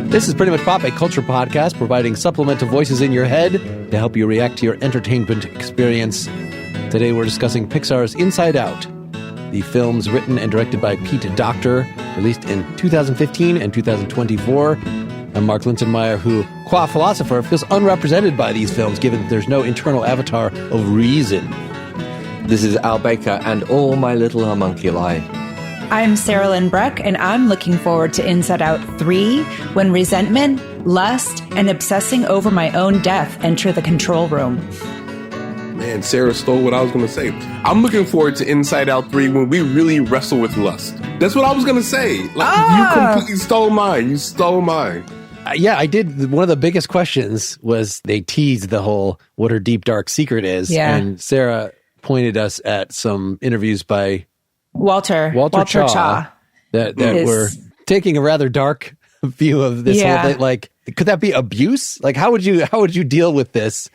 This is Pretty Much Pop, a culture podcast providing supplemental voices in your head to help you react to your entertainment experience. Today we're discussing Pixar's Inside Out. The film's written and directed by Pete Docter, released in 2015 and 2024. I'm Mark Lintonmeyer, who, qua philosopher, feels unrepresented by these films, given that there's no internal avatar of reason. This is Al Baker and all my little homunculi. I'm Sarahlyn Breck, and I'm looking forward to Inside Out 3, when resentment, lust, and obsessing over my own death enter the control room. Man, Sarah stole what I was going to say. I'm looking forward to Inside Out 3 when we really wrestle with lust. That's what I was going to say. You completely stole mine. You stole mine. Yeah, I did. One of the biggest questions was they teased the whole what her deep, dark secret is. Yeah. And Sarah pointed us at some interviews by Walter Chaw. that were taking a rather dark view of this whole thing. Like, could that be abuse? Like, how would you deal with this,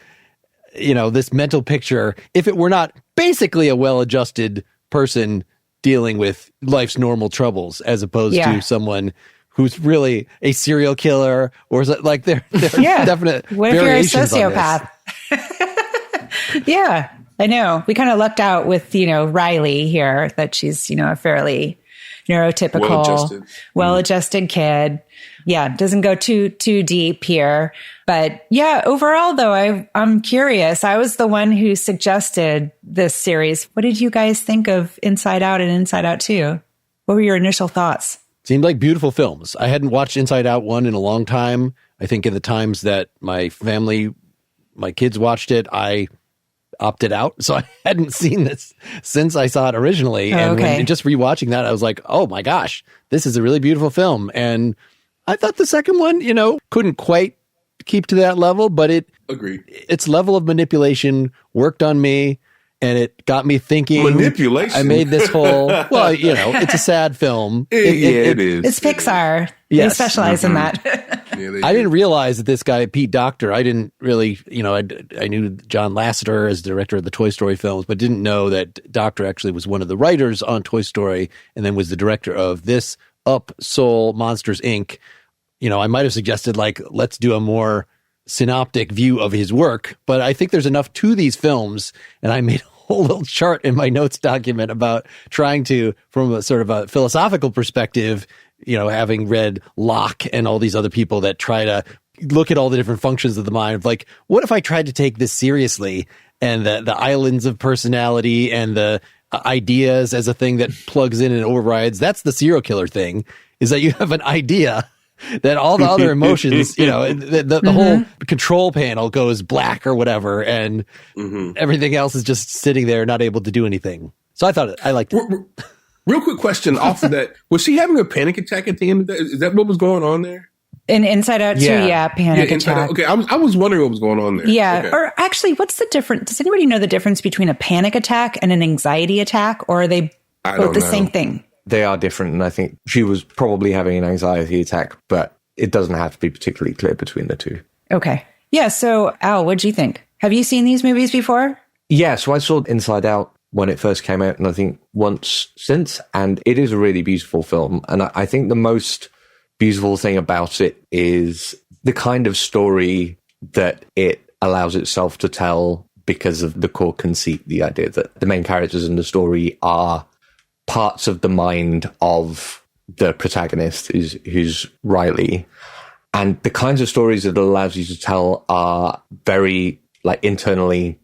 this mental picture if it were not basically a well-adjusted person dealing with life's normal troubles as opposed to someone who's really a serial killer, or is it like there are definite what if you're a variations on sociopath? Yeah, I know. We kind of lucked out with, Riley here, that she's, a fairly neurotypical, well-adjusted kid. Yeah, doesn't go too deep here. But yeah, overall, though, I'm curious. I was the one who suggested this series. What did you guys think of Inside Out and Inside Out 2? What were your initial thoughts? Seemed like beautiful films. I hadn't watched Inside Out 1 in a long time. I think in the times that my kids watched it, I opted out. So I hadn't seen this since I saw it originally. And just rewatching that, I was like, oh my gosh, this is a really beautiful film. And I thought the second one, couldn't quite keep to that level, but its level of manipulation worked on me. And it got me thinking. Manipulation. I made this whole, it's a sad film. It is. It's Pixar. Yes. They specialize in that. I didn't realize that this guy, Pete Docter, I didn't really, I knew John Lasseter as director of the Toy Story films, but didn't know that Docter actually was one of the writers on Toy Story and then was the director of this Up, Soul, Monsters, Inc. I might have suggested, let's do a more synoptic view of his work, but I think there's enough to these films, and I made a whole little chart in my notes document about trying to, from a sort of a philosophical perspective, having read Locke and all these other people that try to look at all the different functions of the mind, of like, what if I tried to take this seriously, and the islands of personality and the ideas as a thing that plugs in and overrides? That's the serial killer thing, is that you have an idea that all the other emotions, the whole control panel goes black or whatever, and everything else is just sitting there not able to do anything. So I liked it. Real quick question off of that. Was she having a panic attack at the end of that? Is that what was going on there? In Inside Out 2, panic attack. Okay, I was wondering what was going on there. Yeah, okay. Or actually, what's the difference? Does anybody know the difference between a panic attack and an anxiety attack, or are they both the same thing? They are different, and I think she was probably having an anxiety attack, but it doesn't have to be particularly clear between the two. Okay. Yeah, so Al, what'd you think? Have you seen these movies before? Yeah, so I saw Inside Out when it first came out, and I think once since, and it is a really beautiful film. And I think the most beautiful thing about it is the kind of story that it allows itself to tell because of the core conceit, the idea that the main characters in the story are parts of the mind of the protagonist, who's Riley. And the kinds of stories that it allows you to tell are very internally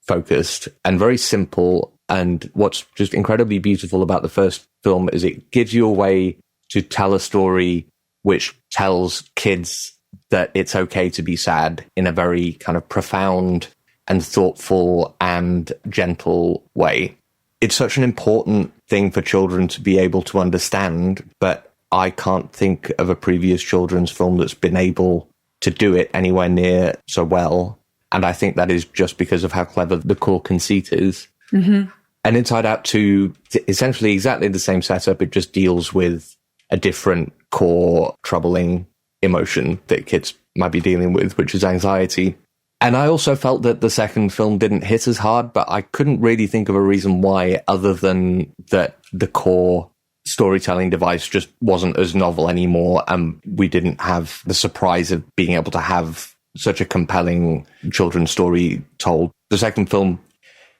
focused and very simple. And what's just incredibly beautiful about the first film is it gives you a way to tell a story which tells kids that it's okay to be sad in a very kind of profound and thoughtful and gentle way. It's such an important thing for children to be able to understand, but I can't think of a previous children's film that's been able to do it anywhere near so well. And I think that is just because of how clever the core conceit is. Mm-hmm. And Inside Out 2, essentially exactly the same setup. It just deals with a different core troubling emotion that kids might be dealing with, which is anxiety. And I also felt that the second film didn't hit as hard, but I couldn't really think of a reason why, other than that the core storytelling device just wasn't as novel anymore, and we didn't have the surprise of being able to have such a compelling children's story told. The second film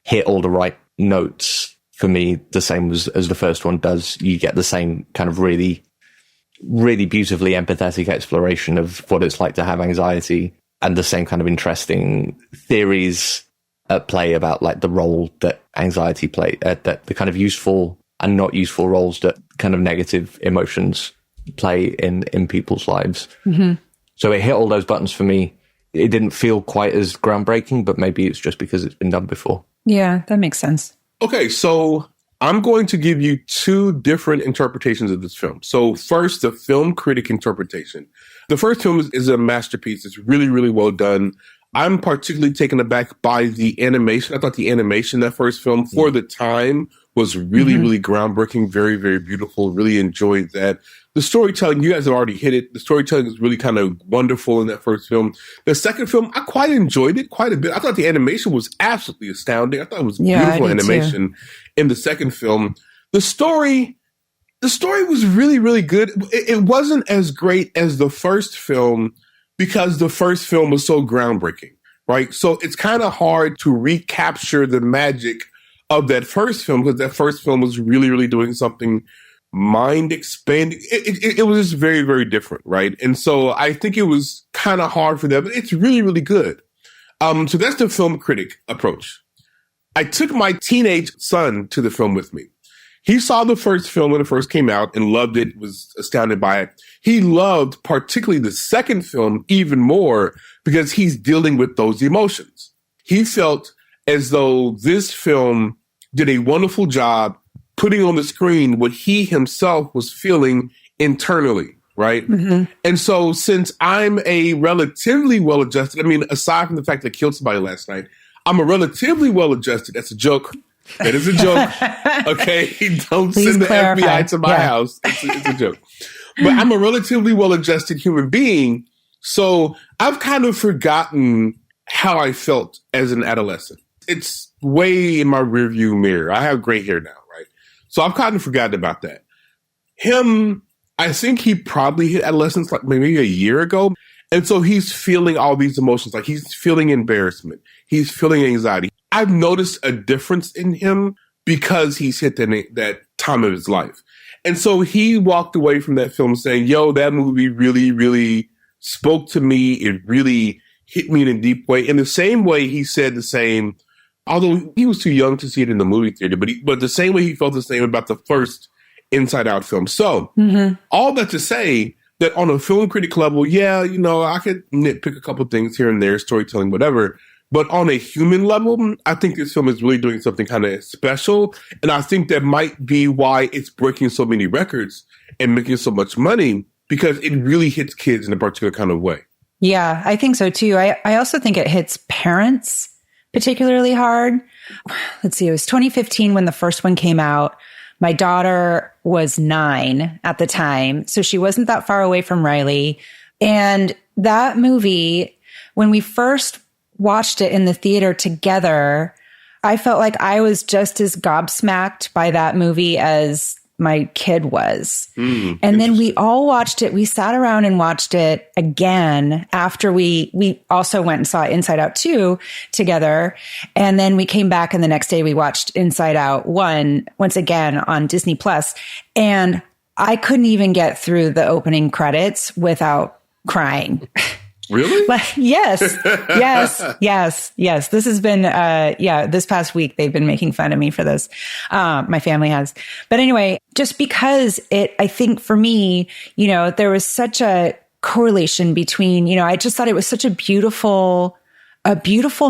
hit all the right notes for me, the same as the first one does. You get the same kind of really, really beautifully empathetic exploration of what it's like to have anxiety, and the same kind of interesting theories at play about like the role that anxiety play, that the kind of useful and not useful roles that kind of negative emotions play in people's lives. Mm-hmm. So it hit all those buttons for me. It didn't feel quite as groundbreaking, but maybe it's just because it's been done before. Yeah, that makes sense. Okay, so I'm going to give you two different interpretations of this film. So first, the film critic interpretation. The first film is a masterpiece. It's really, really well done. I'm particularly taken aback by the animation. I thought the animation in that first film for the time was really, really groundbreaking, very, very beautiful. Really enjoyed that. The storytelling, you guys have already hit it. The storytelling is really kind of wonderful in that first film. The second film, I quite enjoyed it quite a bit. I thought the animation was absolutely astounding. I thought it was beautiful animation in the second film. The story was really, really good. It wasn't as great as the first film because the first film was so groundbreaking, right? So it's kind of hard to recapture the magic of that first film because that first film was really, really doing something mind expanding. It was just very, very different, right? And so I think it was kind of hard for them, but it's really, really good. So that's the film critic approach. I took my teenage son to the film with me. He saw the first film when it first came out and loved it, was astounded by it. He loved particularly the second film even more because he's dealing with those emotions. He felt as though this film did a wonderful job putting on the screen what he himself was feeling internally, right? Mm-hmm. And so since I'm a relatively well-adjusted, I mean, aside from the fact that I killed somebody last night, I'm a relatively well-adjusted, that's a joke. That is a joke. Okay? Don't Please send the clarify. FBI to my house. It's a joke. But I'm a relatively well-adjusted human being. So I've kind of forgotten how I felt as an adolescent. It's way in my rearview mirror. I have gray hair now, right? So I've kind of forgotten about that. Him, I think he probably hit adolescence like maybe a year ago. And so he's feeling all these emotions. Like he's feeling embarrassment. He's feeling anxiety. I've noticed a difference in him because he's hit that time of his life. And so he walked away from that film saying, yo, that movie really, really spoke to me. It really hit me in a deep way. In the same way he said the same, although he was too young to see it in the movie theater, but the same way he felt the same about the first Inside Out film. So all that to say that on a film critic level, yeah, you know, I could nitpick a couple things here and there, storytelling, whatever. But on a human level, I think this film is really doing something kind of special. And I think that might be why it's breaking so many records and making so much money, because it really hits kids in a particular kind of way. Yeah, I think so too. I also think it hits parents particularly hard. Let's see, it was 2015 when the first one came out. My daughter was 9 at the time, so she wasn't that far away from Riley. And that movie, when we first watched it in the theater together, I felt like I was just as gobsmacked by that movie as my kid was. And then we all watched it. We sat around and watched it again after we also went and saw Inside Out 2 together. And then we came back and the next day we watched Inside Out 1 once again on Disney Plus. And I couldn't even get through the opening credits without crying. Really? Yes. This has been, this past week, they've been making fun of me for this. My family has. But anyway, just because I think for me, you know, there was such a correlation between, you know, I just thought it was such a beautiful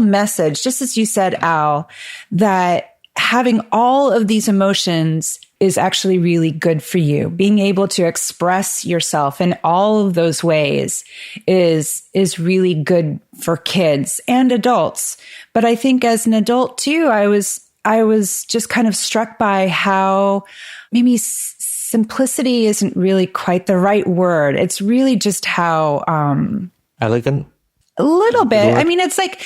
message, just as you said, Al, that having all of these emotions is actually really good for you. Being able to express yourself in all of those ways is really good for kids and adults. But I think as an adult too, I was just kind of struck by how maybe simplicity isn't really quite the right word. It's really just how elegant. A little bit. I mean, it's like,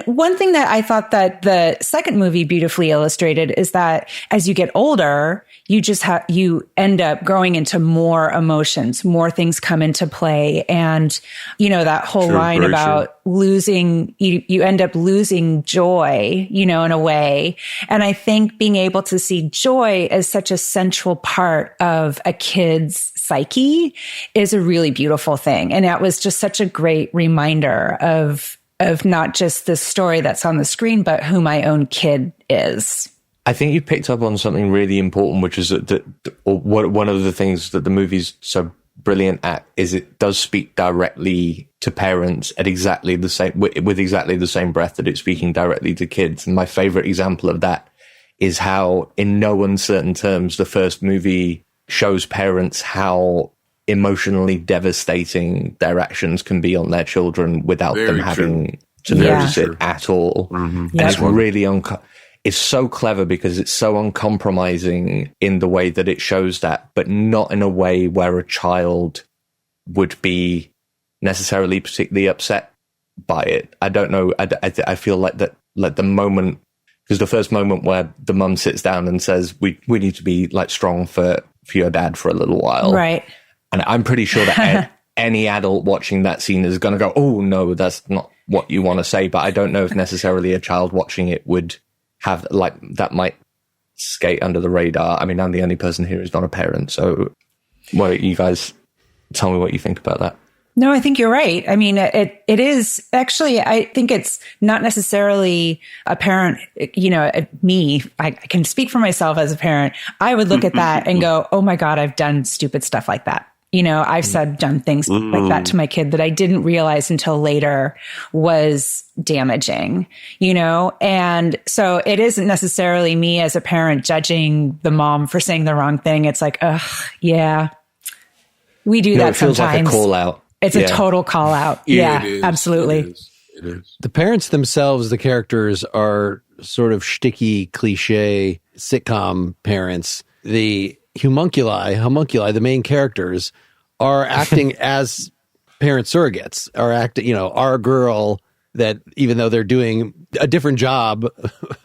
one thing that I thought that the second movie beautifully illustrated is that as you get older, you end up growing into more emotions, more things come into play. And, that whole line about losing, you end up losing joy, in a way. And I think being able to see joy as such a central part of a kid's psyche is a really beautiful thing. And that was just such a great reminder of not just the story that's on the screen, but who my own kid is. I think you picked up on something really important, which is that one of the things that the movie's so brilliant at is it does speak directly to parents at exactly the same, with exactly the same breath that it's speaking directly to kids. And my favorite example of that is how, in no uncertain terms, the first movie shows parents how emotionally devastating their actions can be on their children without them having to notice it at all. Mm-hmm. And it's really it's so clever because it's so uncompromising in the way that it shows that, but not in a way where a child would be necessarily particularly upset by it. I don't know. I feel like that, like the moment, because the first moment where the mum sits down and says, we need to be like strong for your dad for a little while. Right. And I'm pretty sure that any adult watching that scene is going to go, oh no, that's not what you want to say. But I don't know if necessarily a child watching it would have, like, that might skate under the radar. I mean, I'm the only person here who's not a parent. So well, you guys tell me what you think about that. No, I think you're right. I mean, it is actually, I think it's not necessarily a parent, me, I can speak for myself as a parent. I would look at that and go, oh my God, I've done stupid stuff like that. I've done things like that to my kid that I didn't realize until later was damaging, and so it isn't necessarily me as a parent judging the mom for saying the wrong thing. It's like, yeah, we do that it feels sometimes. Like a call out. It's a total call out. Yeah, absolutely. It is. The parents themselves, the characters, are sort of shticky, cliche sitcom parents. The homunculi, the main characters, are acting as parent surrogates, our girl that, even though they're doing a different job,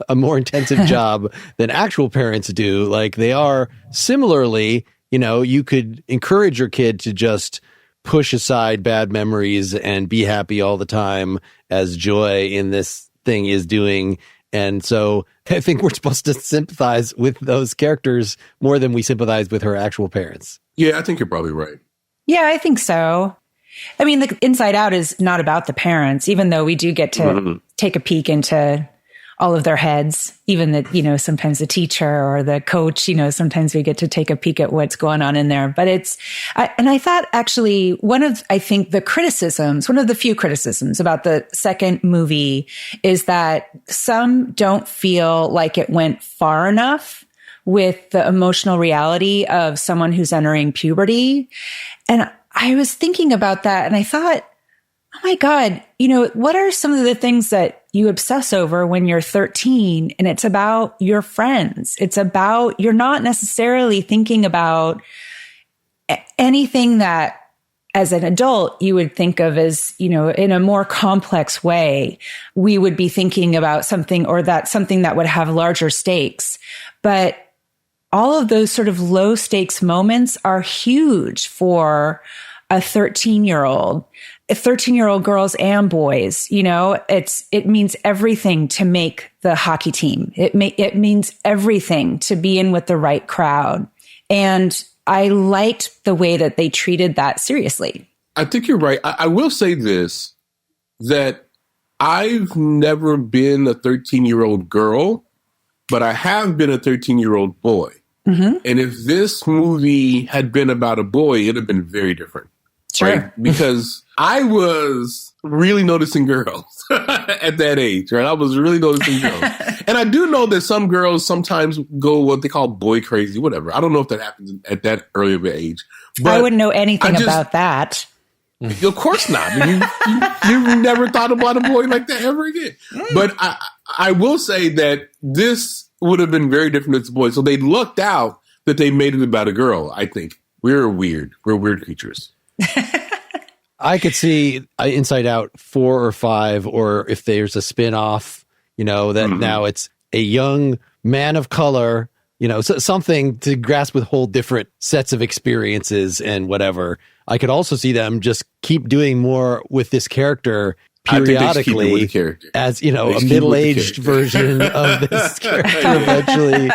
a more intensive job than actual parents do, like they are similarly, you could encourage your kid to just push aside bad memories and be happy all the time, as Joy in this thing is doing. And so I think we're supposed to sympathize with those characters more than we sympathize with her actual parents. Yeah, I think you're probably right. Yeah, I think so. I mean, the Inside Out is not about the parents, even though we do get to take a peek into all of their heads, even that, sometimes the teacher or the coach, sometimes we get to take a peek at what's going on in there. But I thought actually one of the few criticisms about the second movie is that some don't feel like it went far enough with the emotional reality of someone who's entering puberty. And I was thinking about that and I thought, oh my God, what are some of the things that you obsess over when you're 13 and it's about your friends? It's about, you're not necessarily thinking about anything that as an adult you would think of as, in a more complex way, we would be thinking about something that would have larger stakes. But all of those sort of low stakes moments are huge for a 13-year-old. 13-year-old girls and boys, it means everything to make the hockey team. It means everything to be in with the right crowd. And I liked the way that they treated that seriously. I think you're right. I will say this, that I've never been a 13-year-old girl, but I have been a 13-year-old boy. Mm-hmm. And if this movie had been about a boy, it'd have been very different. Sure. Right? Because I was really noticing girls at that age, right? I was really noticing girls. And I do know that some girls sometimes go what they call boy crazy, whatever. I don't know if that happens at that early of an age. But I wouldn't know anything about that. Of course not. You've never thought about a boy like that ever again. But I will say that this would have been very different as a boy. So they lucked out that they made it about a girl, I think. We're weird. We're weird creatures. I could see Inside Out 4 or 5, or if there's a spin-off, that now it's a young man of color, something to grasp with whole different sets of experiences and whatever. I could also see them just keep doing more with this character periodically as, a middle-aged version of this character eventually.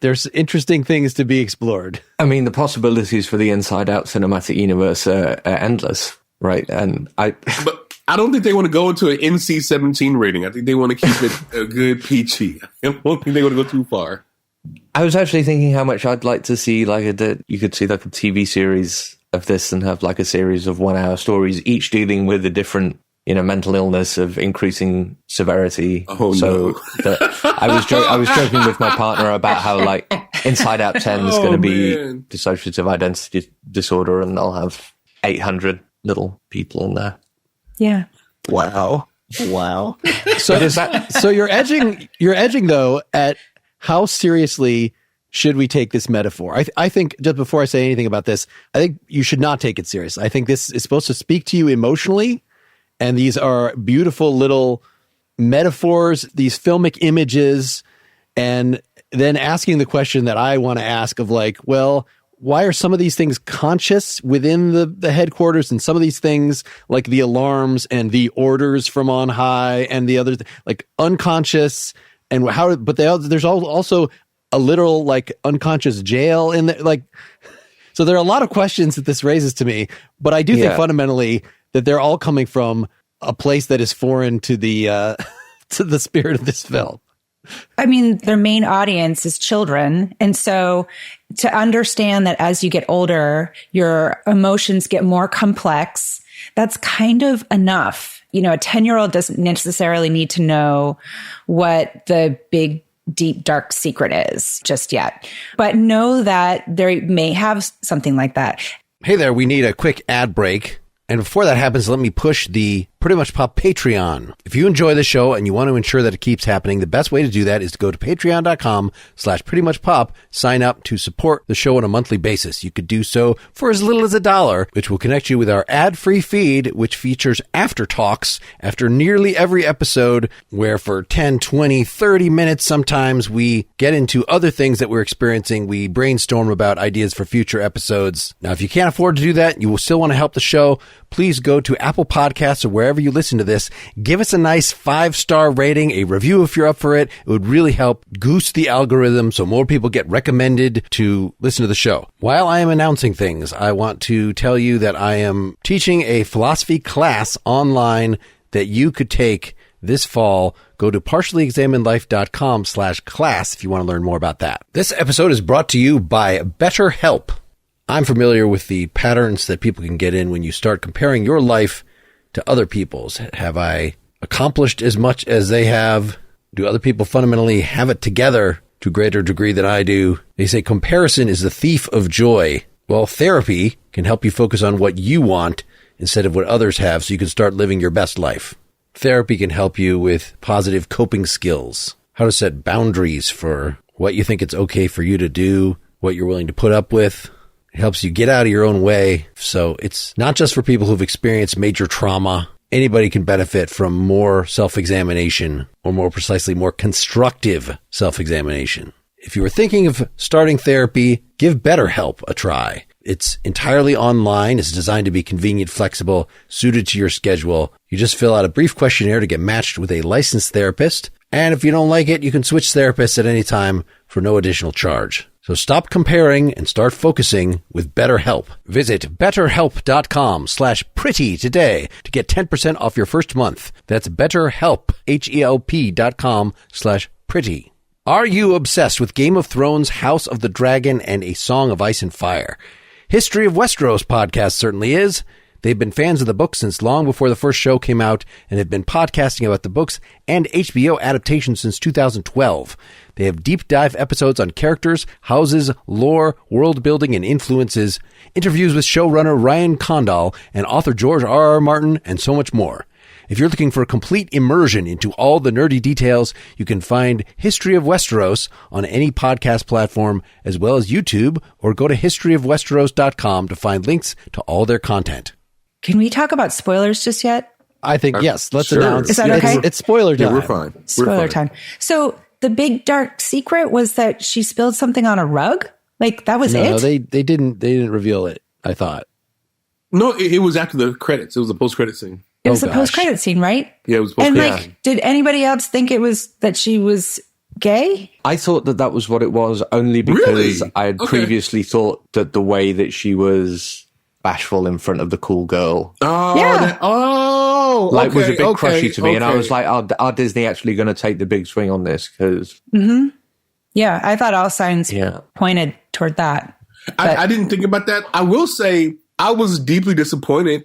There's interesting things to be explored. I mean, the possibilities for the Inside Out cinematic universe are endless, right? But I don't think they want to go into an NC-17 rating. I think they want to keep it a good PG. I don't think they want to go too far. I was actually thinking how much I'd like to see, you could see like a TV series of this and have like a series of 1-hour stories, each dealing with a different, mental illness of increasing severity. Oh, so no. I was joking with my partner about how like Inside Out 10 is going to be dissociative identity disorder, and they'll have 800 little people in there. Yeah. Wow. So you're edging though at how seriously should we take this metaphor? I think, just before I say anything about this, I think you should not take it serious. I think this is supposed to speak to you emotionally, and these are beautiful little metaphors, these filmic images, and then asking the question that I want to ask of like, well, why are some of these things conscious within the headquarters, and some of these things like the alarms and the orders from on high and the other like unconscious, and how, but there's also a literal like unconscious jail in there. Like, so there are a lot of questions that this raises to me, but I do think fundamentally that they're all coming from a place that is foreign to the to the spirit of this film. I mean, their main audience is children. And so to understand that as you get older, your emotions get more complex, that's kind of enough. A 10-year-old doesn't necessarily need to know what the big, deep, dark secret is just yet. But know that they may have something like that. Hey there, we need a quick ad break. And before that happens, let me push the Pretty Much Pop Patreon. If you enjoy the show and you want to ensure that it keeps happening, the best way to do that is to go to patreon.com/prettymuchpop, sign up to support the show on a monthly basis. You could do so for as little as $1, which will connect you with our ad-free feed, which features after talks after nearly every episode, where for 10, 20, 30 minutes sometimes we get into other things that we're experiencing. We brainstorm about ideas for future episodes. Now, if you can't afford to do that, you will still want to help the show, please go to Apple Podcasts or wherever you listen to this. Give us a nice 5-star rating, a review if you're up for it. It would really help goose the algorithm so more people get recommended to listen to the show. While I am announcing things, I want to tell you that I am teaching a philosophy class online that you could take this fall. Go to partiallyexaminedlife.com/class if you want to learn more about that. This episode is brought to you by BetterHelp. I'm familiar with the patterns that people can get in when you start comparing your life to other people's. Have I accomplished as much as they have? Do other people fundamentally have it together to a greater degree than I do? They say comparison is the thief of joy. Well, therapy can help you focus on what you want instead of what others have, so you can start living your best life. Therapy can help you with positive coping skills, how to set boundaries for what you think it's okay for you to do, what you're willing to put up with. It helps you get out of your own way. So it's not just for people who've experienced major trauma. Anybody can benefit from more self-examination, or more precisely, more constructive self-examination. If you were thinking of starting therapy, give BetterHelp a try. It's entirely online. It's designed to be convenient, flexible, suited to your schedule. You just fill out a brief questionnaire to get matched with a licensed therapist. And if you don't like it, you can switch therapists at any time for no additional charge. So stop comparing and start focusing with BetterHelp. Visit betterhelp.com/pretty today to get 10% off your first month. That's BetterHelp, HELP.com/pretty. Are you obsessed with Game of Thrones, House of the Dragon, and A Song of Ice and Fire? History of Westeros podcast certainly is. They've been fans of the book since long before the first show came out, and have been podcasting about the books and HBO adaptations since 2012. They have deep dive episodes on characters, houses, lore, world building, and influences, interviews with showrunner Ryan Condal and author George R.R. Martin, and so much more. If you're looking for a complete immersion into all the nerdy details, you can find History of Westeros on any podcast platform, as well as YouTube, or go to historyofwesteros.com to find links to all their content. Can we talk about spoilers just yet? I think, yes, let's sure. announce. Is that okay? It's spoiler time. Yeah, we're fine. Spoiler time. So the big dark secret was that she spilled something on a rug? Like, that was it? No, they didn't reveal it, I thought. No, it was after the credits. It was a post-credit scene. It was a post-credit scene, right? Yeah, it was post-credit. And scene. did anybody else think it was that she was gay? I thought that was what it was, only because I had previously thought that the way that she was bashful in front of the cool girl. Oh, yeah. Was a bit crushy to me. And I was like, are Disney actually going to take the big swing on this? Because yeah, I thought all signs pointed toward that. I didn't think about that. I will say I was deeply disappointed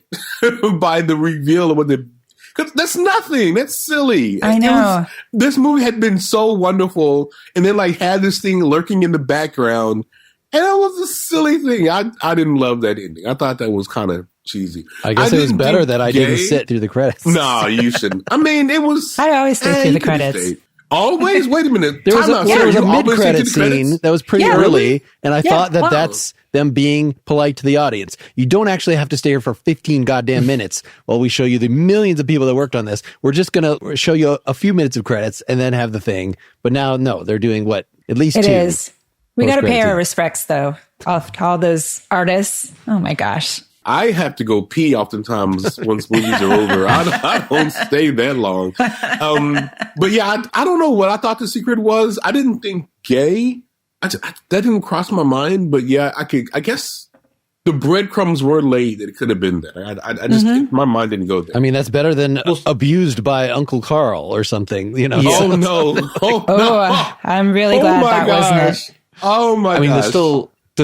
by the reveal of what the... Because that's nothing. That's silly. I know. This movie had been so wonderful, and then had this thing lurking in the background, and it was a silly thing. I didn't love that ending. I thought that was kind of cheesy. I guess it was better that I didn't sit through the credits. No, you shouldn't. I mean, it was... I always stay through the credits. Always? Wait a minute. There was a mid-credit scene that was pretty early, and I thought that's them being polite to the audience. You don't actually have to stay here for 15 goddamn minutes while we show you the millions of people that worked on this. We're just going to show you a few minutes of credits and then have the thing. But now, no, they're doing what? At least it two. It is. We got to pay our respects, though. All those artists. Oh, my gosh. I have to go pee oftentimes once movies are over. I don't stay that long. But yeah, I don't know what I thought the secret was. I didn't think gay. That didn't cross my mind. But yeah, I guess the breadcrumbs were laid that it could have been there. I just my mind didn't go there. I mean, that's better than abused by Uncle Carl or something. You know? Oh no! No. I'm really glad that wasn't it. Oh my! I mean, there's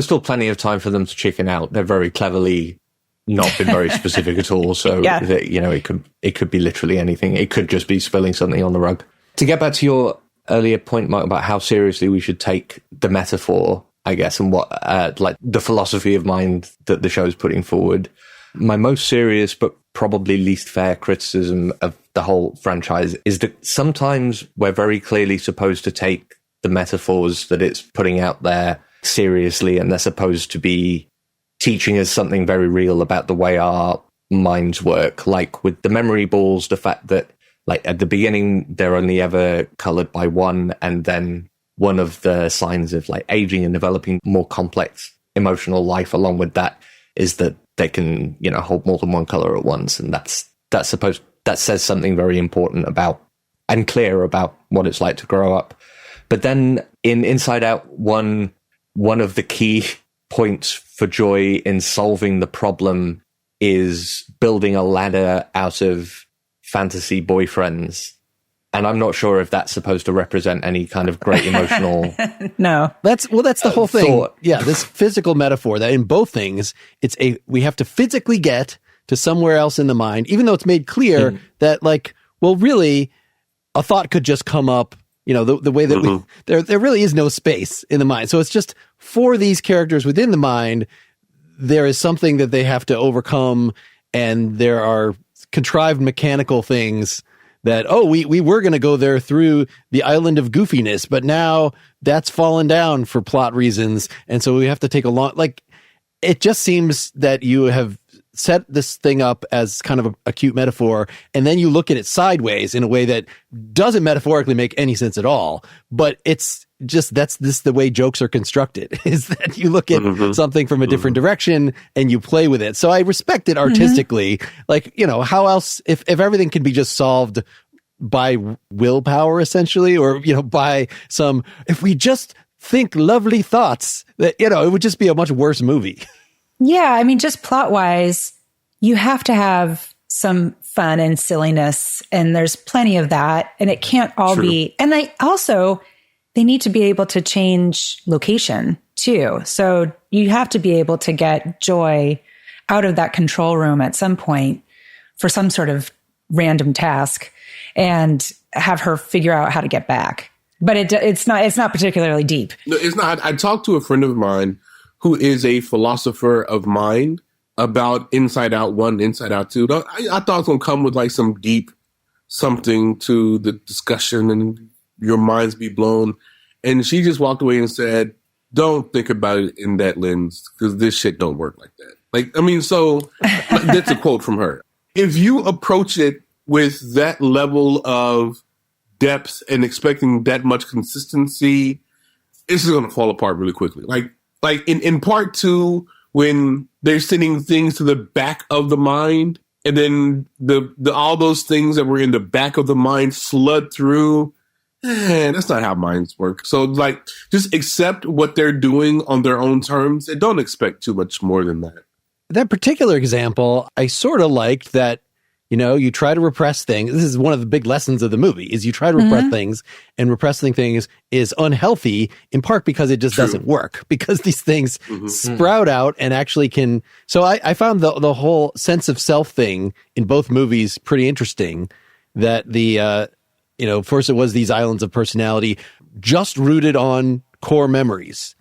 still plenty of time for them to chicken out. They're very cleverly not been very specific at all. So, it could be literally anything. It could just be spilling something on the rug. To get back to your earlier point, Mike, about how seriously we should take the metaphor, I guess, and what, the philosophy of mind that the show is putting forward. My most serious, but probably least fair criticism of the whole franchise is that sometimes we're very clearly supposed to take the metaphors that it's putting out there seriously, and they're supposed to be teaching us something very real about the way our minds work. Like with the memory balls, the fact that at the beginning, they're only ever colored by one. And then one of the signs of aging and developing more complex emotional life along with that is that they can, hold more than one color at once. And that says something very important about and clear about what it's like to grow up. But then in Inside Out, one of the key points for joy in solving the problem is building a ladder out of fantasy boyfriends. And I'm not sure if that's supposed to represent any kind of great emotional... No. That's the whole thing. Thought. Yeah, this physical metaphor that in both things, we have to physically get to somewhere else in the mind, even though it's made clear that really a thought could just come up, the way that there really is no space in the mind. So it's just for these characters within the mind, there is something that they have to overcome, and there are contrived mechanical things that, we were going to go there through the island of goofiness, but now that's fallen down for plot reasons. And so we have to take a long, it just seems that you have set this thing up as kind of a cute metaphor, and then you look at it sideways in a way that doesn't metaphorically make any sense at all. But it's just, that's the way jokes are constructed, is that you look at something from a different direction and you play with it. So I respect it artistically. How else, if everything can be just solved by willpower, essentially, or, by if we just think lovely thoughts, that, it would just be a much worse movie. Yeah, I mean, just plot-wise, you have to have some fun and silliness, and there's plenty of that, and it can't all be... And they need to be able to change location, too. So you have to be able to get Joy out of that control room at some point for some sort of random task and have her figure out how to get back. But it's not particularly deep. No, it's not. I talked to a friend of mine who is a philosopher of mind, about Inside Out 1, Inside Out 2. I thought it was going to come with like some deep something to the discussion and your minds be blown. And she just walked away and said, don't think about it in that lens because this shit don't work like that. Like, I mean, so that's a quote from her. If you approach it with that level of depth and expecting that much consistency, it's just going to fall apart really quickly. Like in part 2, when they're sending things to the back of the mind, and then the all those things that were in the back of the mind flood through. That's not how minds work. So, like, just accept what they're doing on their own terms and don't expect too much more than that. That particular example, I sort of liked that, you know, you try to repress things. This is one of the big lessons of the movie, is you try to repress things, and repressing things is unhealthy, in part because it just doesn't work, because these things sprout out and actually can. So I found the whole sense of self thing in both movies pretty interesting, that the, you know, first it was these islands of personality just rooted on core memories.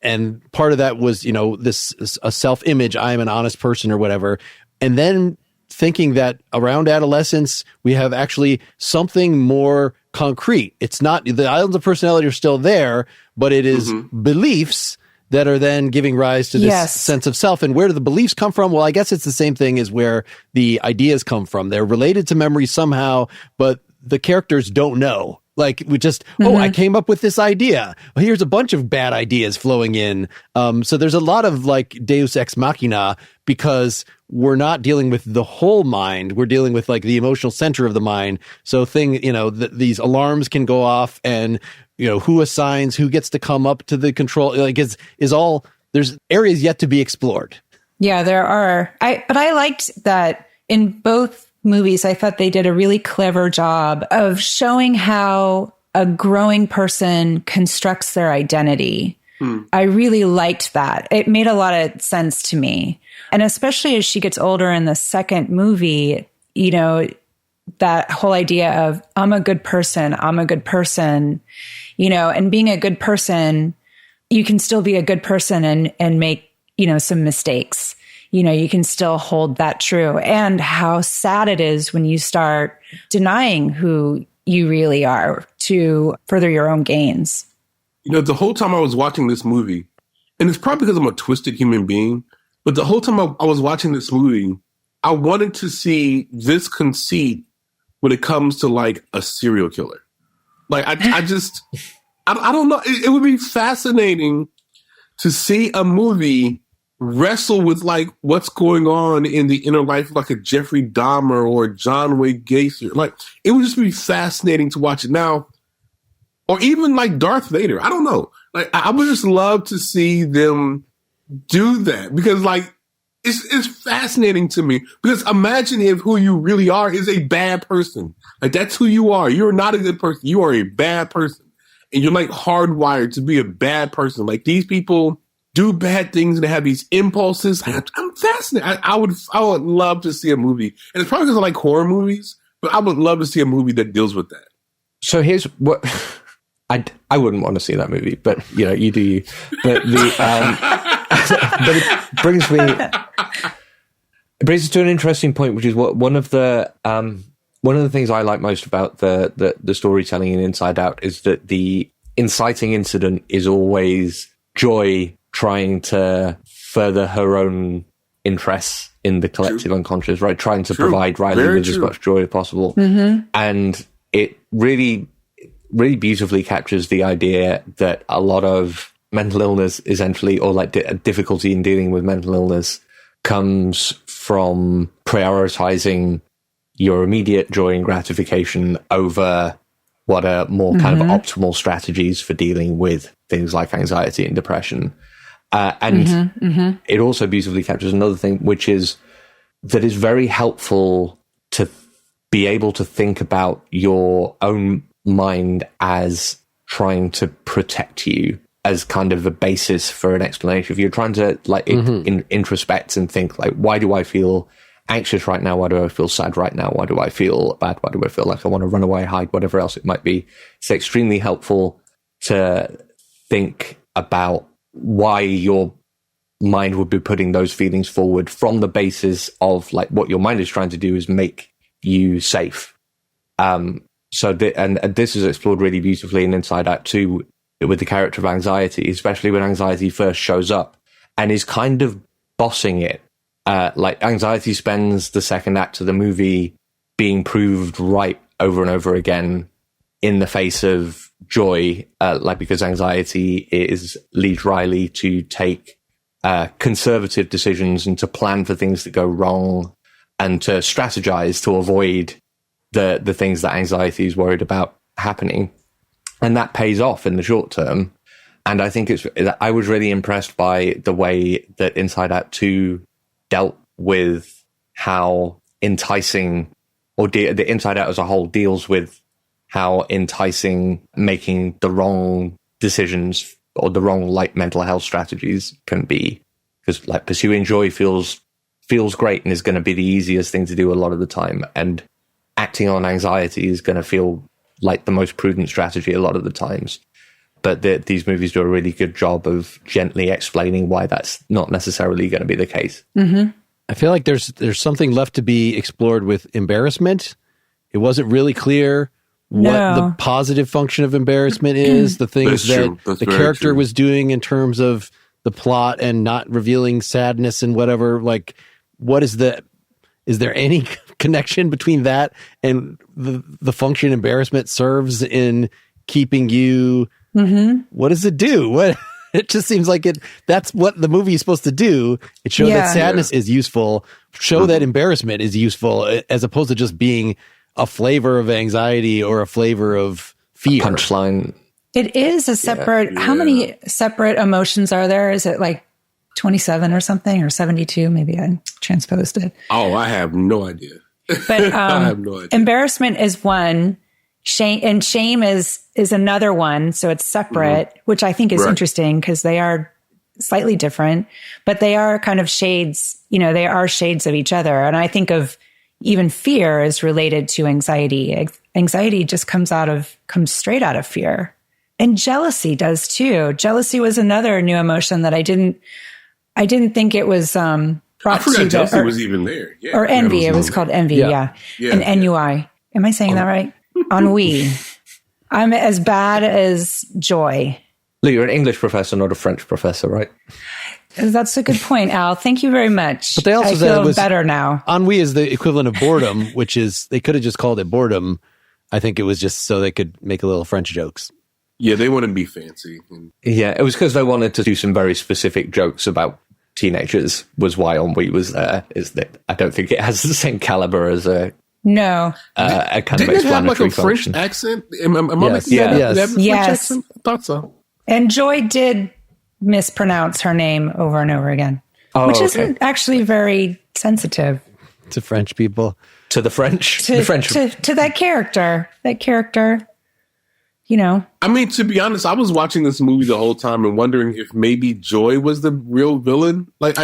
And part of that was, you know, this a self-image, I'm an honest person or whatever. And then thinking that around adolescence, we have actually something more concrete. It's not, the islands of personality are still there, but it is beliefs that are then giving rise to this sense of self. And where do the beliefs come from? Well, I guess it's the same thing as where the ideas come from. They're related to memory somehow, but the characters don't know. Like, we just, I came up with this idea. Well, here's a bunch of bad ideas flowing in. So there's a lot of like Deus Ex Machina, because we're not dealing with the whole mind. We're dealing with like the emotional center of the mind. So these alarms can go off, and, you know, who assigns, who gets to come up to the control, like is all, there's areas yet to be explored. Yeah, there are. But I liked that in both movies, I thought they did a really clever job of showing how a growing person constructs their identity. I really liked that. It made a lot of sense to me. And especially as she gets older in the second movie, you know, that whole idea of I'm a good person, you know, and being a good person, you can still be a good person and make, you know, some mistakes. You know, you can still hold that true. And how sad it is when you start denying who you really are to further your own gains. You know, the whole time I was watching this movie, and it's probably because I'm a twisted human being, but the whole time I was watching this movie, I wanted to see this conceit when it comes to like a serial killer. Like, I don't know. It would be fascinating to see a movie wrestle with like what's going on in the inner life of like a Jeffrey Dahmer or John Wayne Gacy. Like, it would just be fascinating to watch it now. Or even like Darth Vader. I don't know. Like, I would just love to see them do that, because like it's fascinating to me. Because imagine if who you really are is a bad person. Like, that's who you are. You're not a good person. You are a bad person. And you're like hardwired to be a bad person. Like, these people do bad things and they have these impulses. I'm fascinated. I would love to see a movie. And it's probably because I like horror movies, but I would love to see a movie that deals with that. So here's what I wouldn't want to see that movie, but you know, you do you. But but it brings us to an interesting point, which is what one of the things I like most about the storytelling in Inside Out is that the inciting incident is always Joy trying to further her own interests in the collective unconscious, right? Trying to provide Riley with as much joy as possible. And it really, really beautifully captures the idea that a lot of mental illness, essentially, or like difficulty in dealing with mental illness, comes from prioritizing your immediate joy and gratification over what are more kind of optimal strategies for dealing with things like anxiety and depression. And it also beautifully captures another thing, which is that it's very helpful to be able to think about your own mind as trying to protect you as kind of a basis for an explanation. If you're trying to like introspect and think like, why do I feel anxious right now? Why do I feel sad right now? Why do I feel bad? Why do I feel like I want to run away, hide, whatever else it might be? It's extremely helpful to think about why you're mind would be putting those feelings forward from the basis of like what your mind is trying to do is make you safe. And this is explored really beautifully in Inside Out 2 with the character of anxiety, especially when anxiety first shows up and is kind of bossing it. Like anxiety spends the second act of the movie being proved right over and over again in the face of joy, because anxiety leads Riley to take conservative decisions and to plan for things that go wrong and to strategize to avoid the things that anxiety is worried about happening. And that pays off in the short term. And I think I was really impressed by the way that Inside Out 2 dealt with how enticing, or the Inside Out as a whole deals with how enticing making the wrong decisions or the wrong like mental health strategies can be. Because like pursuing joy feels great and is going to be the easiest thing to do a lot of the time. And acting on anxiety is going to feel like the most prudent strategy a lot of the times. But these movies do a really good job of gently explaining why that's not necessarily going to be the case. Mm-hmm. I feel like there's something left to be explored with embarrassment. It wasn't really clear what the positive function of embarrassment is, the things that the character was doing in terms of the plot and not revealing sadness and whatever. Like, is there any connection between that and the function embarrassment serves in keeping you? Mm-hmm. What does it do? It just seems like that's what the movie is supposed to do. It show that sadness is useful, show that embarrassment is useful, as opposed to just being a flavor of anxiety or a flavor of fear. Punchline. It is a separate, how many separate emotions are there? Is it like 27 or something, or 72? Maybe I transposed it. Oh, I have no idea. But I have no idea. Embarrassment is one. Shame is another one. So it's separate, which I think is interesting because they are slightly different, but they are kind of shades, they are shades of each other. And I think of even fear is related to anxiety. Anxiety just comes straight out of fear. And jealousy does too. Jealousy was another new emotion that I didn't think it was brought I forgot to jealousy was even there. Yeah, or envy. It was called envy. Yeah. And NUI. Am I saying that right? Ennui. I'm as bad as joy. Look, you're an English professor, not a French professor, right? That's a good point, Al. Thank you very much. But they also I said feel it was better now. Ennui is the equivalent of boredom, which is, they could have just called it boredom. I think it was just so they could make a little French jokes. Yeah, they want to be fancy. Yeah, it was because they wanted to do some very specific jokes about teenagers, was why Ennui was there. Is that I don't think it has the same caliber as a kind of explanatory function. Didn't it have like a French accent? Am I making that? Yes. French accent? I thought so. And Joy did mispronounce her name over and over again, which isn't actually very sensitive to French people. To the French? To that character. I mean, to be honest, I was watching this movie the whole time and wondering if maybe Joy was the real villain. Like,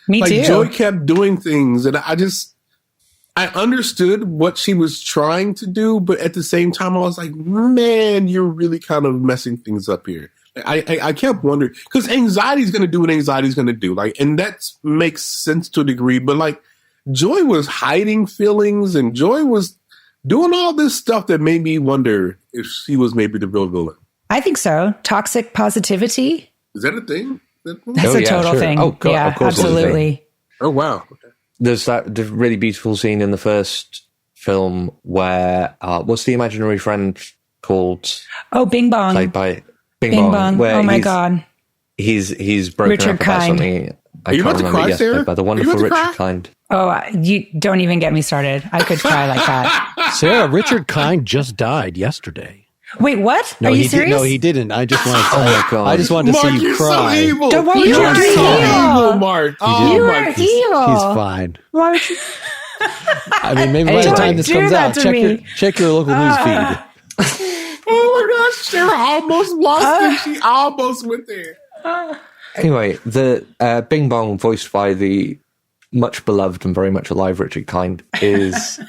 me too. Joy kept doing things, and I understood what she was trying to do, but at the same time, I was like, man, you're really kind of messing things up here. I kept wondering, because anxiety is going to do what anxiety is going to do, like, and that makes sense to a degree. But like, Joy was hiding feelings, and Joy was doing all this stuff that made me wonder if she was maybe the real villain. I think so. Toxic positivity. Is that a thing? That's a total thing. Oh, God, yeah, of course, absolutely. Oh, wow. There's the really beautiful scene in the first film where what's the imaginary friend called? Oh, Bing Bong. Played by Bing Bong. Where oh my God. He's broken Richard up about Kind. something. Are you about to cry, Sarah? By the wonderful Richard Kind. Oh, you don't even get me started. I could cry like that. Sarah, Richard Kind just died yesterday. Wait, what? No, Are you he serious? No, he didn't. I just wanted to, my God. I just wanted to Mark, see you you're cry. so evil. Don't worry, you you're are so evil. evil, Mark. Oh, You Mark, are evil. He's fine. Why would you? I mean, maybe by the Don't time this do comes that out, to check your local news feed. Oh my gosh, Sarah almost lost it. She almost went there. Anyway, the Bing Bong, voiced by the much beloved and very much alive Richard Kind, is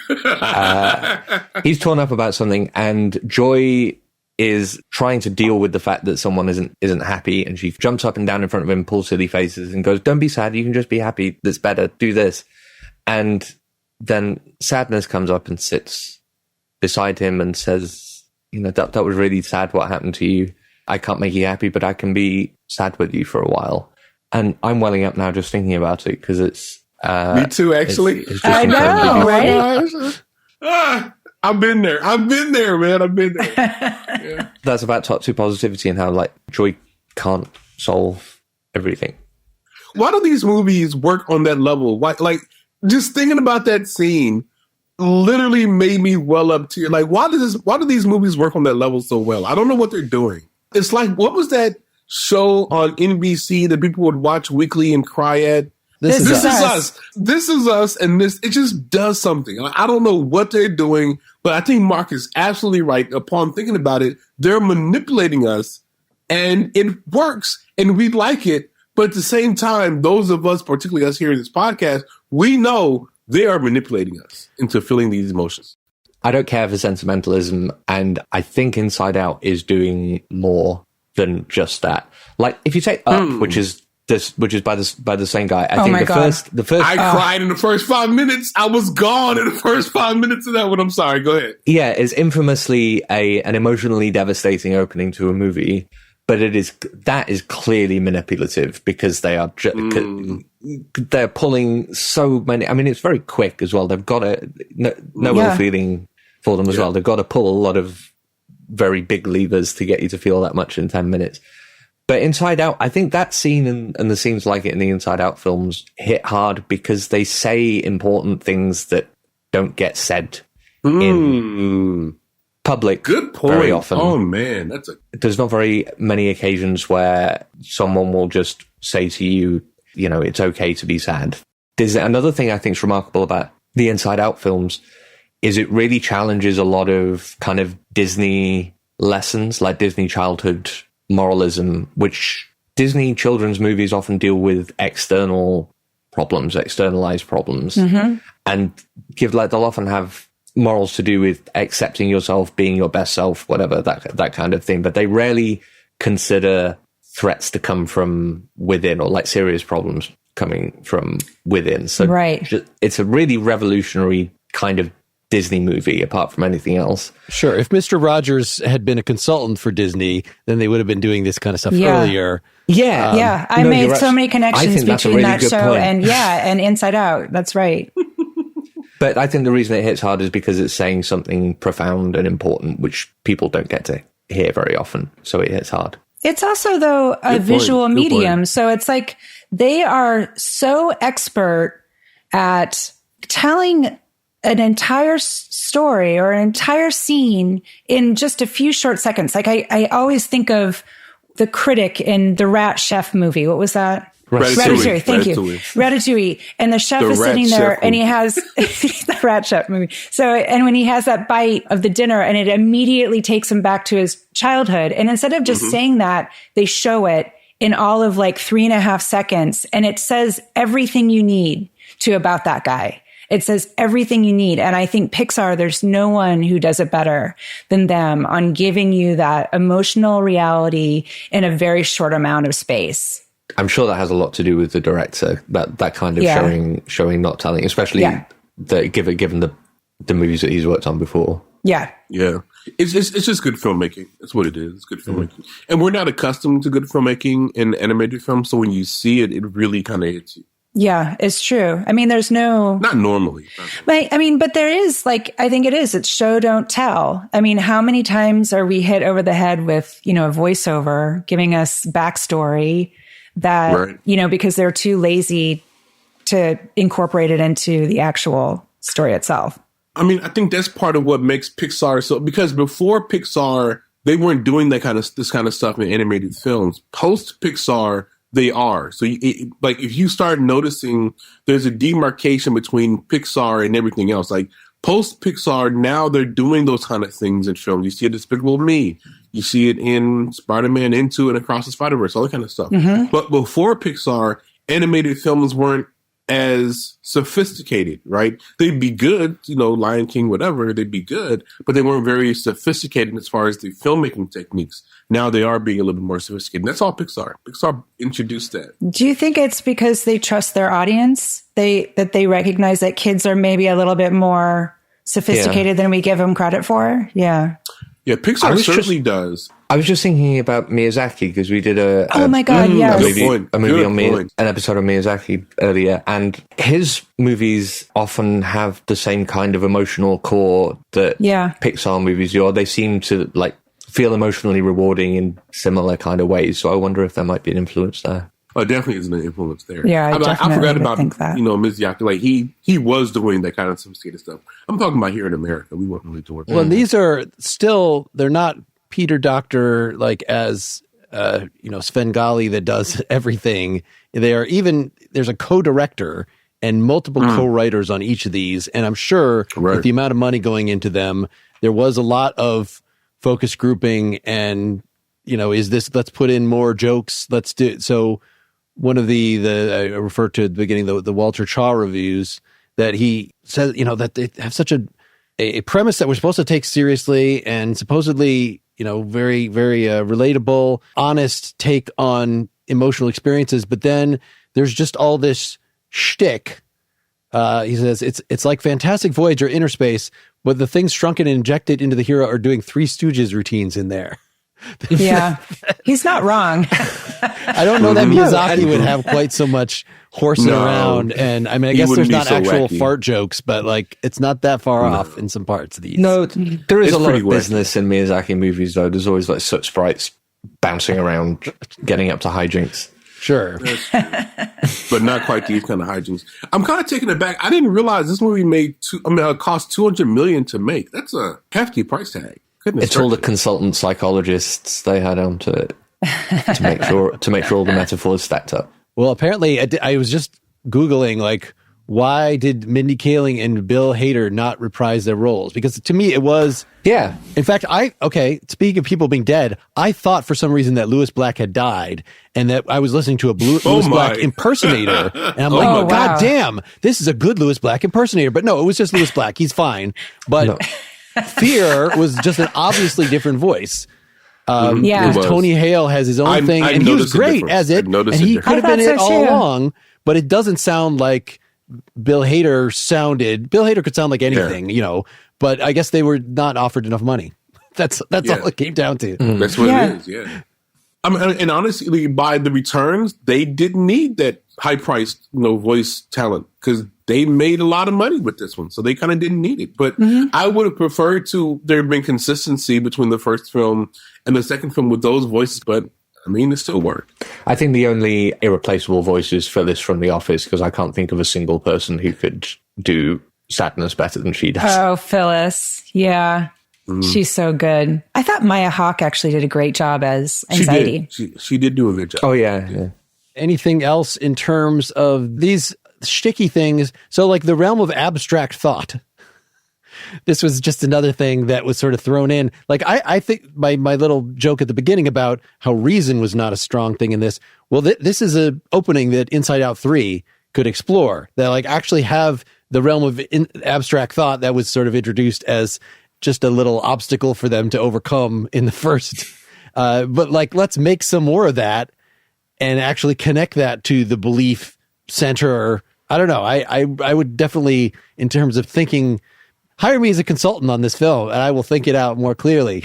he's torn up about something, and Joy is trying to deal with the fact that someone isn't happy, and she jumps up and down in front of him, pulls silly faces, and goes, "Don't be sad. You can just be happy. That's better. Do this." And then sadness comes up and sits beside him and says, that was really sad what happened to you. I can't make you happy, but I can be sad with you for a while. And I'm welling up now just thinking about it, because it's... Me too, actually. It's just I know, right? I've been there, man. I've been there. Yeah. That's about toxic positivity and how, like, joy can't solve everything. Why do these movies work on that level? Why, like, just thinking about that scene literally made me well up to like, why do these movies work on that level so well? I don't know what they're doing. It's like, what was that show on NBC that people would watch weekly and cry at? This is us. This is us, and it just does something. I don't know what they're doing, but I think Mark is absolutely right. Upon thinking about it, they're manipulating us, and it works, and we like it. But at the same time, those of us, particularly us here in this podcast, we know they are manipulating us into feeling these emotions. I don't care for sentimentalism, and I think Inside Out is doing more than just that. Like, if you take Up, which is by the same guy. I think the first I cried in the first 5 minutes. I was gone in the first 5 minutes of that one. I'm sorry. Go ahead. Yeah, it's infamously an emotionally devastating opening to a movie, but that is clearly manipulative, because they are they're pulling so many. I mean, it's very quick as well. They've got no ill feeling for them as well. They've got to pull a lot of very big levers to get you to feel that much in 10 minutes. But Inside Out, I think that scene and the scenes like it in the Inside Out films hit hard because they say important things that don't get said in public. Good point. Very often. Oh man, there's not very many occasions where someone will just say to you, it's okay to be sad. There's another thing I think is remarkable about the Inside Out films is it really challenges a lot of kind of Disney lessons, like Disney childhood moralism, which Disney children's movies often deal with externalized problems, and they'll often have morals to do with accepting yourself, being your best self, whatever, that kind of thing. But they rarely consider threats to come from within, or like serious problems coming from within. So it's a really revolutionary kind of Disney movie, apart from anything else. Sure. If Mr. Rogers had been a consultant for Disney, then they would have been doing this kind of stuff earlier. Yeah. I made so many connections between that show and Inside Out. That's right. But I think the reason it hits hard is because it's saying something profound and important, which people don't get to hear very often. So it hits hard. It's also, though, a visual medium. So it's like they are so expert at telling an entire story or an entire scene in just a few short seconds. Like I always think of the critic in the Rat Chef movie. What was that? Ratatouille. Thank you. Ratatouille. And the chef is sitting there and he has the Rat Chef movie. So, and when he has that bite of the dinner and it immediately takes him back to his childhood. And instead of just saying that, they show it in all of like 3.5 seconds. And it says everything you need to about that guy. It says everything you need. And I think Pixar, there's no one who does it better than them on giving you that emotional reality in a very short amount of space. I'm sure that has a lot to do with the director, that kind of showing, not telling, especially given the movies that he's worked on before. Yeah. Yeah. It's just good filmmaking. That's what it is. It's good filmmaking. And we're not accustomed to good filmmaking in animated films. So when you see it, it really kind of hits you. Yeah, it's true. I mean, there's not normally. But there is, like, I think it is. It's show, don't tell. I mean, how many times are we hit over the head with, a voiceover giving us backstory that, because they're too lazy to incorporate it into the actual story itself. I mean, I think that's part of what makes Pixar so, because before Pixar, they weren't doing this kind of stuff in animated films. Post Pixar, they are. So if you start noticing there's a demarcation between Pixar and everything else, like post Pixar, now they're doing those kind of things in films. You see it in Despicable Me. You see it in Spider-Man Into and Across the Spider-Verse, all that kind of stuff. But before Pixar, animated films weren't as sophisticated, right? They'd be good, Lion King, whatever, they'd be good, but they weren't very sophisticated as far as the filmmaking techniques. Now they are being a little bit more sophisticated. And that's all Pixar. Pixar introduced that. Do you think it's because they trust their audience? That they recognize that kids are maybe a little bit more sophisticated than we give them credit for? Yeah. Yeah, Pixar certainly does. I was just thinking about Miyazaki because we did an episode of Miyazaki earlier, and his movies often have the same kind of emotional core that Pixar movies do. They seem to feel emotionally rewarding in similar kind of ways. So I wonder if there might be an influence there. Oh, definitely is an influence there. Yeah, I forgot about Miyazaki. He was doing that kind of sophisticated stuff. I'm talking about here in America. We weren't really doing that. Well, these are still, they're not Peter Docter as Svengali that does everything. They are there's a co-director and multiple co-writers on each of these, and I'm sure with the amount of money going into them, there was a lot of focus grouping and let's put in more jokes, let's do it. So one of the I referred to at the beginning, the Walter Chaw reviews, that he says, that they have such a premise that we're supposed to take seriously and supposedly, very, very relatable, honest take on emotional experiences. But then there's just all this shtick. He says it's like Fantastic Voyage or Inner Space, but the things shrunken and injected into the hero are doing Three Stooges routines in there. Yeah, he's not wrong. I don't know that Miyazaki would have quite so much horsing around, and I mean, I guess there's not actual fart jokes, but it's not that far off in some parts of these. No, there is a lot of business in Miyazaki movies, though. There's always soot sprites bouncing around, getting up to hijinks. Sure, but not quite these kind of hijinks. I'm kind of taken aback. I didn't realize this movie cost $200 million to make. That's a hefty price tag. It's all the consultant psychologists they had on to it to make sure all the metaphors stacked up. Well, apparently, I was just Googling, why did Mindy Kaling and Bill Hader not reprise their roles? Because to me, it was... Yeah. In fact, speaking of people being dead, I thought for some reason that Louis Black had died and that I was listening to a Louis Black impersonator. And I'm God damn, this is a good Louis Black impersonator. But no, it was just Louis Black. He's fine. But... No. Fear was just an obviously different voice. Tony Hale has his own thing, and he was great as it, and he could have been it all along, but it doesn't sound like Bill Hader sounded. Bill Hader could sound like anything, but I guess they were not offered enough money. That's all it came down to. That's what it is, I mean, and honestly, by the returns, they didn't need that high-priced, voice talent because they made a lot of money with this one, so they kind of didn't need it. But I would have preferred there have been consistency between the first film and the second film with those voices. But I mean, it still worked. I think the only irreplaceable voices for this from The Office, because I can't think of a single person who could do sadness better than she does. Oh, Phyllis, yeah. She's so good. I thought Maya Hawke actually did a great job as Anxiety. She did do a good job. Oh, yeah. Anything else in terms of these shticky things? So the realm of abstract thought. This was just another thing that was sort of thrown in. I think my little joke at the beginning about how reason was not a strong thing in this. Well, this is an opening that Inside Out 3 could explore. That actually have the realm of abstract thought that was sort of introduced as just a little obstacle for them to overcome in the first. But let's make some more of that and actually connect that to the belief center. I don't know. I would definitely, in terms of thinking, hire me as a consultant on this film and I will think it out more clearly.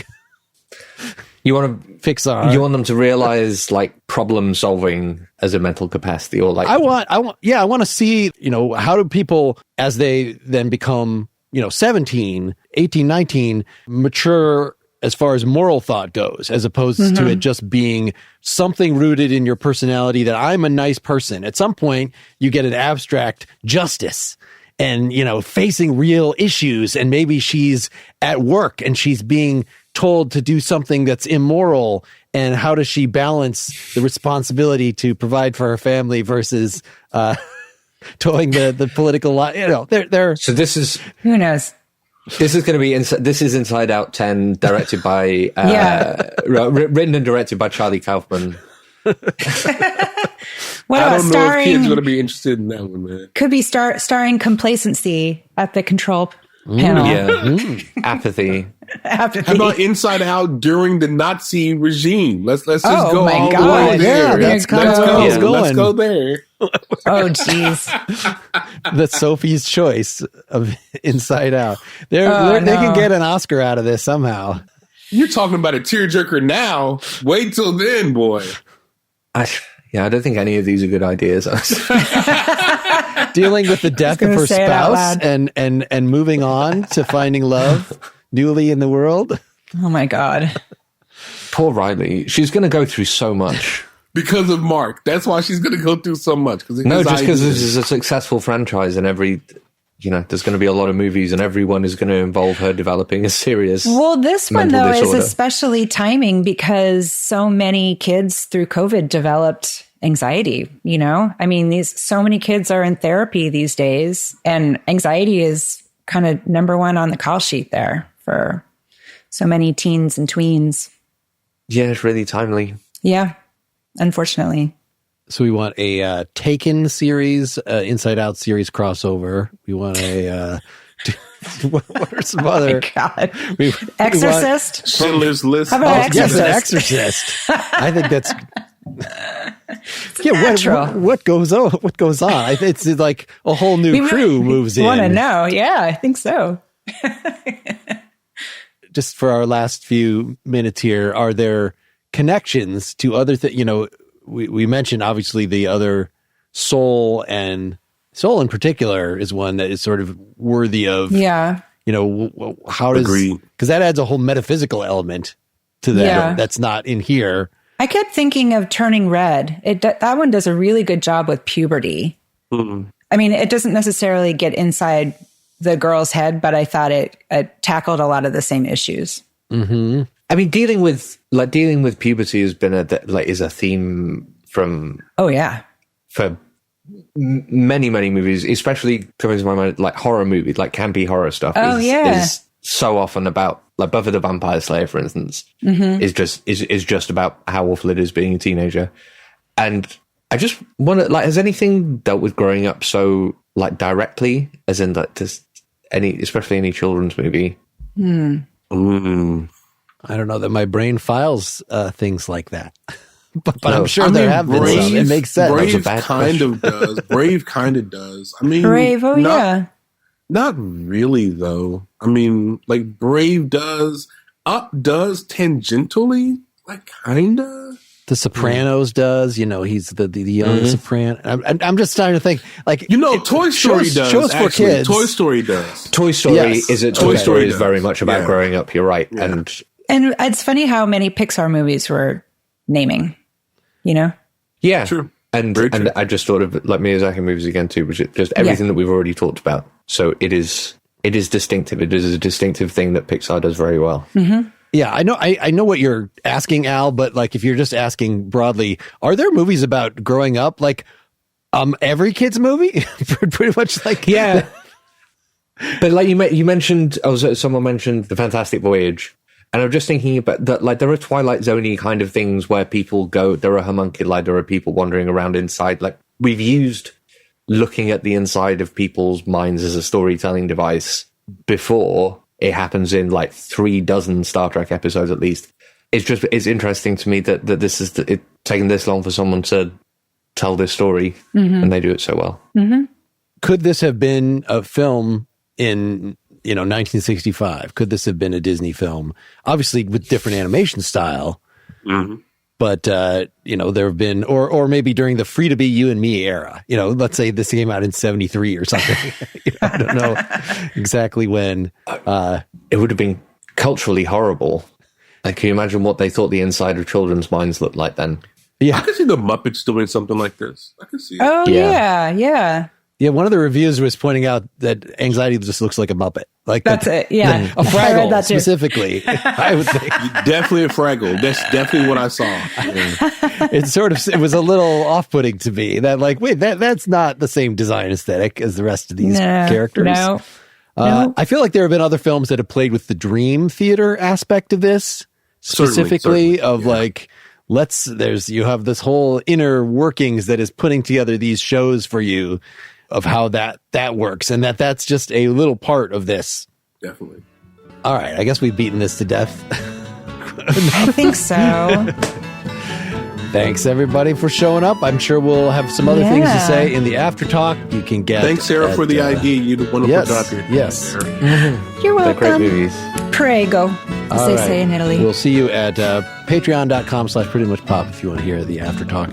You want to Pixar. You want them to realize problem solving as a mental capacity, or I want to see, how do people, as they then become 17, 18, 19, mature as far as moral thought goes, as opposed to it just being something rooted in your personality that I'm a nice person. At some point, you get an abstract justice and, facing real issues. And maybe she's at work and she's being told to do something that's immoral. And how does she balance the responsibility to provide for her family versus, towing the political line, they're so this is who knows. This is going to be this is Inside Out 10, directed by written and directed by Charlie Kaufman. What I about don't know if starring? kids are going to be interested in that one, man. Could be starring complacency at the control panel. Yeah. Apathy. Apathy. How about Inside Out during the Nazi regime? Let's just Oh go my all the God. way there. Yeah, that's kind of where I was Yeah. going. Let's go there. Oh, jeez. That's Sophie's choice of Inside Out. They Oh, can no. get an Oscar out of this somehow. You're talking about a tearjerker now. Wait till then, boy. I don't think any of these are good ideas. Dealing with the death of gonna her say it out spouse loud. and moving on to finding love newly in the world. Oh my God. Poor Riley. She's going to go through so much. Because of Mark. That's why she's going to go through so much. No, just because this is a successful franchise and there's going to be a lot of movies and everyone is going to involve her developing a serious Well, this one, mental though, disorder. is especially timing because so many kids through COVID developed anxiety, you know? I mean, so many kids are in therapy these days, and anxiety is kind of number one on the call sheet there for so many teens and tweens. Yeah, it's really timely. Yeah, unfortunately. So we want a Taken series, Inside Out series crossover. We want a what are some other? God. We Exorcist? Schindler's List. How about Yes, Exorcist? an Exorcist. I think that's natural. What goes on? What goes on? It's like a whole new crew moves in. Want to know? Yeah, I think so. Just for our last few minutes here, are there connections to other things? You know, we mentioned obviously the other Soul in particular is one that is sort of worthy of. Yeah. You know, how does, because that adds a whole metaphysical element to that that's not in here. I kept thinking of Turning Red. That one does a really good job with puberty. Mm-hmm. I mean, it doesn't necessarily get inside the girl's head, but I thought it tackled a lot of the same issues. Mm-hmm. I mean, dealing with puberty has been is a theme from for many movies, especially coming to my mind like horror movies, like campy horror stuff. Is so often about like Buffy the Vampire Slayer, for instance, is just about how awful it is being a teenager. And I just wonder, like, has anything dealt with growing up so like directly, as in like just especially any children's movie? I don't know that my brain files things like that, but No. I'm sure there have been some. It makes sense. Brave bad kind of does. Brave kind of does. I mean, Brave, not really though. I mean, like Brave does. Up does tangentially, like kinda. The Sopranos does. You know, he's the young soprano. I'm just starting to think like, you know, Toy Story does. Shows for actually. kids. Toy Story does. Toy Story Yes. Toy Story is does. very much about Yeah. growing up. You're right, Yeah. And it's funny how many Pixar movies were naming, you know? yeah, True. And Very true. I just thought of like Miyazaki movies again too, which is just everything that we've already talked about. So it is distinctive. It is a distinctive thing that Pixar does very well. Mm-hmm. Yeah, I know what you're asking, Al, but like if you're just asking broadly, are there movies about growing up? Like every kid's movie? Pretty much like Yeah. But like you mentioned, someone mentioned The Fantastic Voyage, and I'm just thinking about that. Like there are Twilight Zone-y kind of things where people go. There are homunculi. There are people wandering around inside. Like we've used looking at the inside of people's minds as a storytelling device before. It happens in like 36 Star Trek episodes at least. It's interesting to me that this is it taking this long for someone to tell this story, and they do it so well. Mm-hmm. Could this have been a film in 1965? Could this have been a Disney film? Obviously with different animation style, but there have been, or maybe during the Free to Be You and Me era. You know, let's say this came out in 73 or something. I don't know exactly when. It would have been culturally horrible. Like, can you imagine what they thought the inside of children's minds looked like then? Yeah, I could see the Muppets doing something like this. I could see it. Oh, Yeah. yeah. Yeah, one of the reviews was pointing out that anxiety just looks like a Muppet. Like That's it. Yeah. a I read Fraggle that too. specifically. I would think Definitely a Fraggle. That's definitely what I saw. it was a little off-putting to me. That like, wait, that's not the same design aesthetic as the rest of these characters. No. I feel like there have been other films that have played with the dream theater aspect of this, specifically Certainly, of yeah. like you have this whole inner workings that is putting together these shows for you of how that works, and that's just a little part of this. Definitely. All right, I guess we've beaten this to death. I think so. Thanks, everybody, for showing up. I'm sure we'll have some other things to say in the after talk. You can get. Thanks, Sarah, for the idea. You want to put up here. Yes. You're welcome. They're great movies. Prego, as they say in Italy. We'll see you at patreon.com/prettymuchpop if you want to hear the after talk.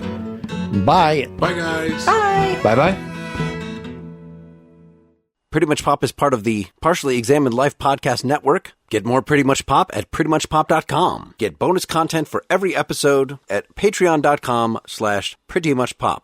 Bye. Bye, guys. Bye. Bye-bye. Pretty Much Pop is part of the Partially Examined Life podcast network. Get more Pretty Much Pop at prettymuchpop.com. Get bonus content for every episode at patreon.com/prettymuchpop.